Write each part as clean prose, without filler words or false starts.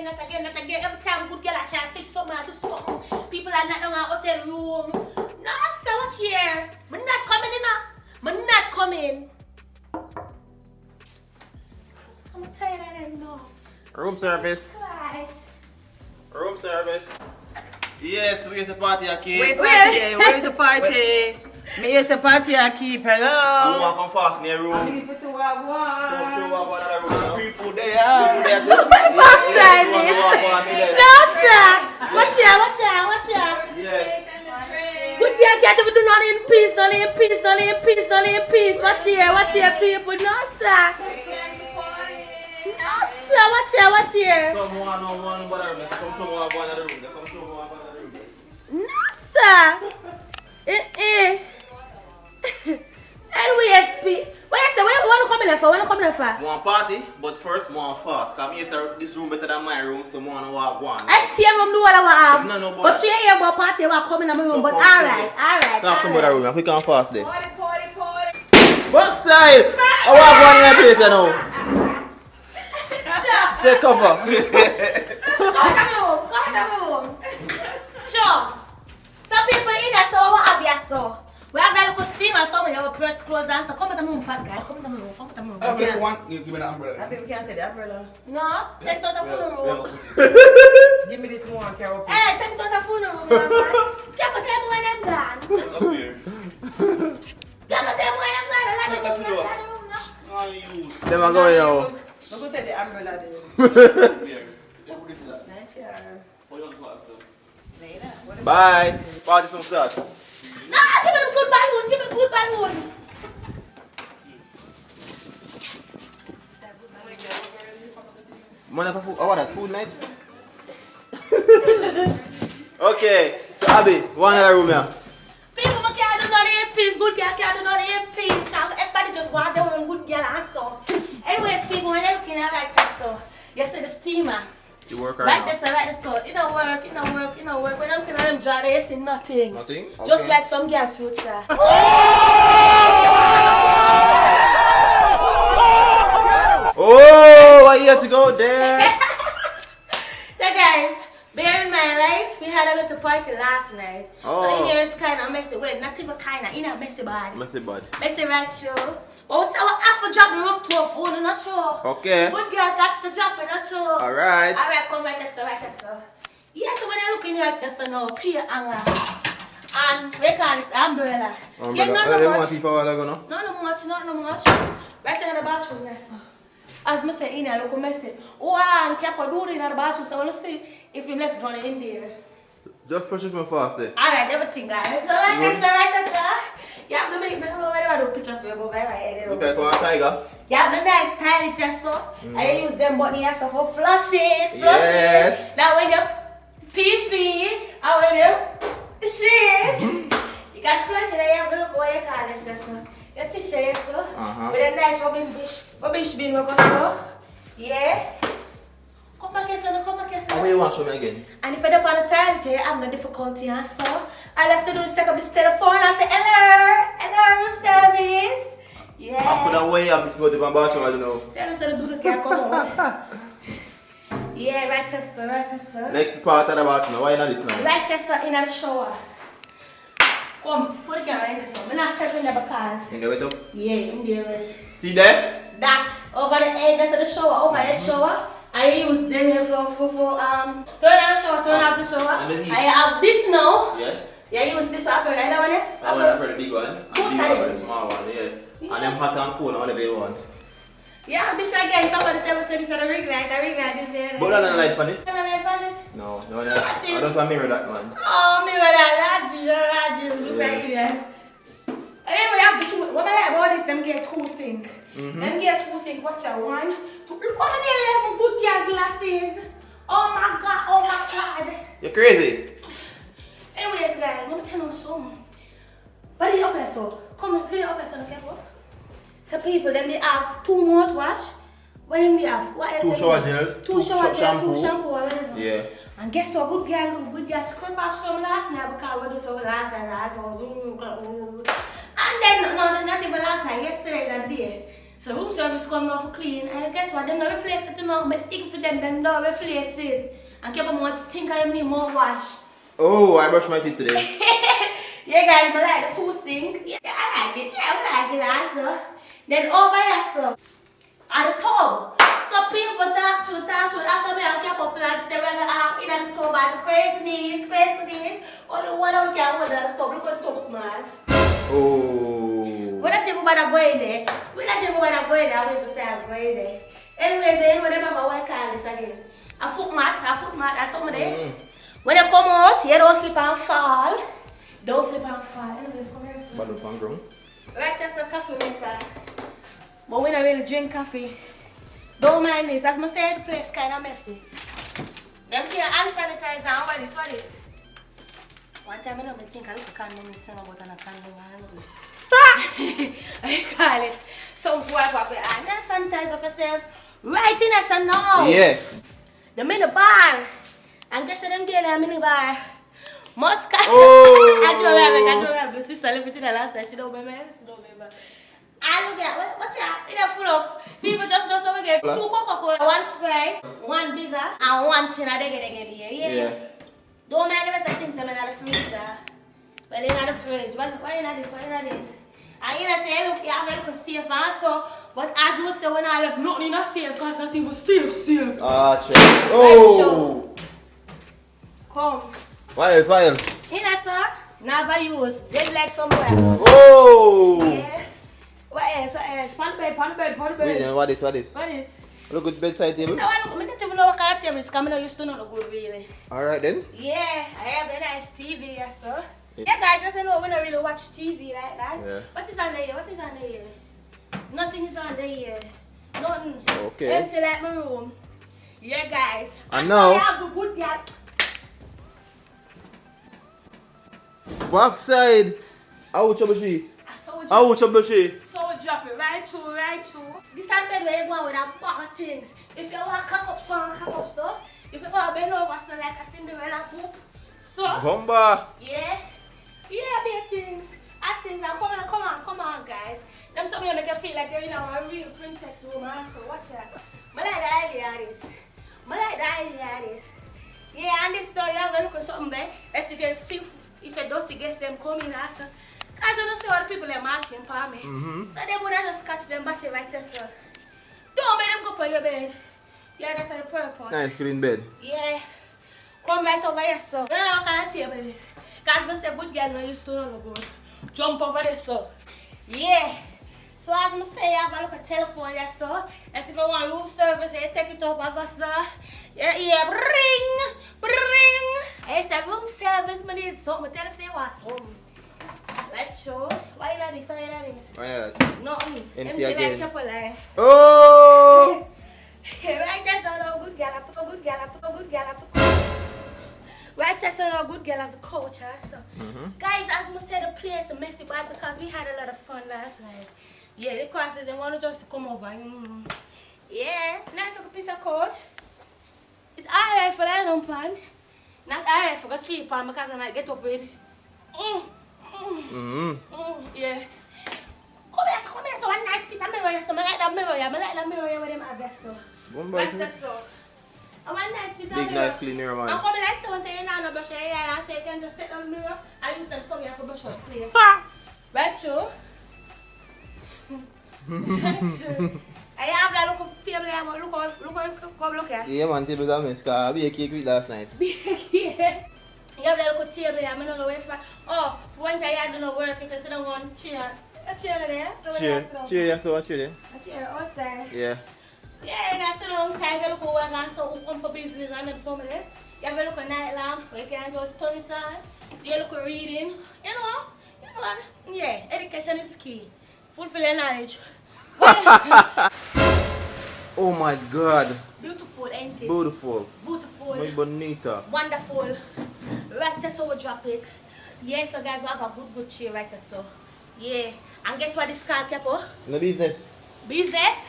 Not again. Every time good girl I try to fix something, I do something. People are not in our hotel room. No, sir, watch here. I'm not coming in now. I'm not coming. I'm tired of them now. Room service. Guys. Room service. Yes, where's the party I keep? Where's the party? Me is a party I keep. I Hello. want to come fast in your room. I'm here to walk Come one. show up another room. Free food there, yeah. No, sir. Watch here, watch here, watch here. Yes. Good girl can't even do nothing in peace, nothing in peace, nothing in peace, nothing in peace. Watch here, people. No, sir. No, sir. Watch here. Come on, but come show up another room. Come show up another room. No, sir. Anyway, speak. What you say? Where you come in for? Where you come in for? Want party, but first want fast. Come here, sir. This room better than my room, so want to walk one. I see him do what I want. No, But you hear about party, you want come in my room. So But come alright. Talk to me about the room. We can fast there. Party. Backside. I walk one in the place, you know. Take cover. Come to the room. Sure. Some people in there, so what have you so? We have that little steam and some of you press clothes and so come to the room, fat guy. Come to the room. Everyone, give me an umbrella. I think we can't take the umbrella. No, take it out the full room. Give me this one, Carol. Hey, take it out the full room. Can't put them when I'm gone. Up here. Can't put them when I'm gone. I like That's the the door. room now. I use. Them are going now. I'm going to take the umbrella then. Here. Yeah, put it in that. Thank you. Hold on class though. Later. Bye. Party some start. No, give it a good balloon. Give it a good balloon. Money for food. Oh, what that food night? Okay. So Abby, one other room here. People can't do nothing in peace. Good girl can't do nothing in peace. Now everybody just want their own good girl and so. Anyways, people, when they're looking at like this, so you see the steamer. You work Right right this, right this, so it don't work. When I'm looking at them jaw, they see nothing. Nothing? Just Okay. like some girl future. Oh, I have to go there. So guys, bear in mind, right? We had a little party last night. So Oh. in here it's kind of messy. Well, not even kind of, messy bad. Messy bud. Messy right, show. But we still have to drop the room to a phone, not sure. Okay. Good girl got to drop it, not sure. Alright. Alright, come right there, right there. Yeah, so when you're looking like this, now, peer hanger. And we call this umbrella. Yeah, Umbrella. not Want much. people all go no? Not much. Right in the bathroom, yes. As I say, in there, look messy. Oh, and keep on doing in the bathroom, so we'll see if you left running in there. Just push it fast there. Alright, everything, guys. So, right there, sir. You have to make me know whether I do picture for you, but right. You guys want a tiger? You have the nice tiny dresser. And you use them button here so for flushing. Yes. Now when you pee and when you shit, you can flush it and you have to look what you call this dresser. Your tissue, yes, sir. With a nice rubbish bin, so. Yeah. Come back here, son. How you want to show me again? And if I don't want to tell you, I'm no difficulty, and so all I have to do is take up this telephone and say, hello, room service. Yeah. After that way, I'm just going to the bathroom, I don't know. Tell them so the dude can come out. Yeah, right there, sir. Next part of the bathroom, why not this now? Right there, sir, in the shower. Come, put the camera in the sun. I'm not stepping there because. In the way up? Yeah, in there. See there? That, over the head, that's the shower, over the shower. I use them for turn on the shower, turn off the shower. And the heat. I have this now. Yeah? Yeah, use this upper like that one, eh? I want to the big one. And Good the at big it. one, the small one, yeah. And them hot and cold, whatever you want. Yeah, this again, somebody tell me say this on the ring light this here. But not a light on it? Turn on the light on it. No, I don't want to mirror that man. Oh, me with that, Raji, look right here. Anyway, we have the two, what I like about this, them get two sink. Them get two sink, watch out, one. Two, look how many 11 good girl glasses. Oh my God. You're crazy. Anyways, guys, let me tell you something. But the upper there, so come fill it up as okay, bro. So people then they have 2 mouthwash. What do they have? What else? 2 shower gel. 2 shower gel, shampoo. 2 shampoo or whatever. Yeah. And guess what? Good girl scrape off some last night because we do so last night. And then not even last night, yesterday that day. So room service come now for clean. And guess what? Them not replace it now, but if for them don't replace it. And keep on think of me more wash. Oh, I brushed my teeth today. Yeah, guys, I like the 2 sink. Yeah, I like it. Yeah, I like it also. Then over here, so, at the tub. So people talk to after me and keep up plans, say we're going in the tub and craziness. Only one out here hold on the tub. Look at the tub small. Oh. We're not even about to go in there. We're not even about to go in there. We're just going to go in there. Anyways, anyone remember what I call this again? A foot mat, that's something there. When they come out, you don't slip and fall. Don't slip and fall. Anyways, come here. Balloon from ground. Right, that's a coffee maker. But we don't really drink coffee. Don't mind this, as I said, the place kind of messy. Them can't hand sanitizer and what is? One time I don't think I look a condom, I say about a condom. I call it some wipe off your hand. Then sanitize up yourself. Right in us and now. Yeah. The mini bar. And guess what them get a mini bar? Moscow. Oh. I don't remember. Sister left it in the last time. She don't remember. I look at what's that? It a full up. People just know so we get 2 Coca-Cola, 1 Sprite, 1 bigger, and 1 tin they get here. Yeah. Don't mind the rest of things them in the freezer. Well, in the fridge. Why not this? And you know say, look, you have to look safe also. But as you say, when I left nothing in a safe, because nothing was safe. Ah, check. Oh. Come. What else? In a sir, never use. Dead like somewhere. Oh. Yeah. What else? Pan bed. Wait, then what is? What is? Look at bedside table. So I don't even know what kind of table it's coming. I used to know no good really. Alright then. Yeah, I have a nice TV, yes sir. Yeah guys, just know we don't really watch TV like that. Yeah. What is on there? Nothing is on there. Nothing. Okay. Empty like my room. Yeah guys. And now. I have a good girl. Backside. Ouch, Abushi. So drop it right through. This is bed where you go with a bag of things. If you want to cock up so. If you want to bend over so like a Cinderella book. So. Bomba. Yeah, big things. At things and come on guys. Them some you make you feel like you're in a real princess room also. Watch that. I like the idea of this. Yeah, and this door you have a look at something there. That's if you feel if you dirty guests them come in also. Because you don't see all the people are marching for me. So they would just catch them body right there, so. Don't make them go for your bed. Yeah, that's the purpose. Nice clean bed. Yeah. Come right over here, so. You know what kind of table this? Because I say good girl no used to know good. Jump over there, so. Yeah. So as I say, I have a look at telephone here, so. As if I want room service, you take it up, I go, so. Yeah, bring. I say room service, I need something. Tell them say what's home. Let's show. Why not this? Nothing. Empty again. Like couple life. Oh. Right, that's all good girl. I took a good girl. Right, that's all good girl of the coach. So. Guys, as I said, the place is messy, but because we had a lot of fun last night. Yeah, the classes, they want to just come over. Yeah, nice little piece of coach. It's alright for that on pan. Not alright for go sleep on because I might get up with. Yeah. Come here, so one nice piece of mirror. So I like that mirror with them have so. Like that so. And one nice piece of mirror. Big nice clean mirror, man. I'm coming like so when you know no brush your hair and say you can just take the mirror and use them some here for brush up place. Right true? I have that look table here, look here. Yeah man, tables are mess, cause we ate cake with last night. Yeah. You have that little table here, I don't know if for when you do no work, if you sit down one chair. A chair there? Chair, so a chair there? A chair outside. Yeah. Yeah, you can sit down outside, you look over and so open for business and then some of it. You have a look at night lamp, you can just turn it on. You look at reading, you know, yeah, education is key. Fulfill your knowledge. Oh my god. Beautiful, ain't it? Beautiful. Muy Beautiful. bonita. Wonderful. Right there, so we drop it. Yes, so guys, we have a good chair right there, so. Yeah. And guess what this called, Capo? No business. Business.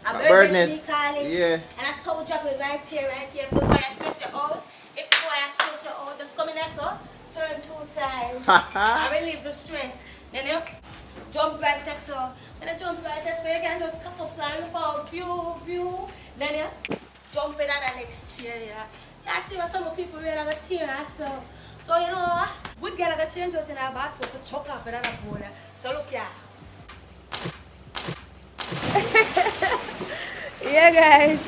A A bird bird nest, nest. we call it. Yeah. And I saw drop it right here. If the fire stress you out, if the fire stress you out, just come in there so, turn 2 times. I relieve the stress. Then you jump right there so. When you jump right there so, you can just come up so and look out, view. Then you jump in at the next chair. Yeah, I see what some people really have a tear. So you know what? Good girl got change out in our bathroom to choke off another bowl. So look here. Yeah guys,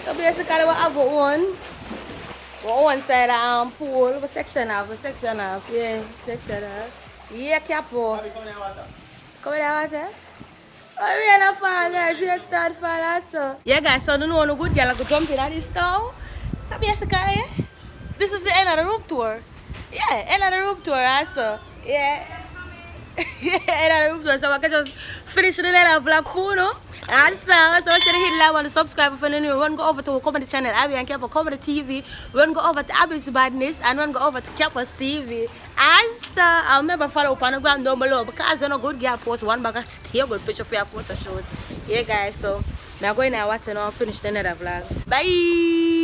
so basically we have one side pool, we section off, yeah, section off. Yeah, Capo. Come in the water. Oh, we are not far guys, we start fall also. Yeah guys, so you know no good girl I go jump in at this stove. So basically, this is the end of the room tour. Yeah, end of the room tour also. Yeah. So I can just finish the little vlog for no. And so make sure you hit like and subscribe if you're new. Run go over to our comedy channel, Abby and Capo Comedy TV. Run go over to Abby's Badness and run go over to Capo's TV. And so I'll remember follow up on the ground down below because you're no good girl post one bag of take a good picture for your photo shoot. Yeah guys, so I'm going to watch and I'll finish the another vlog. Bye.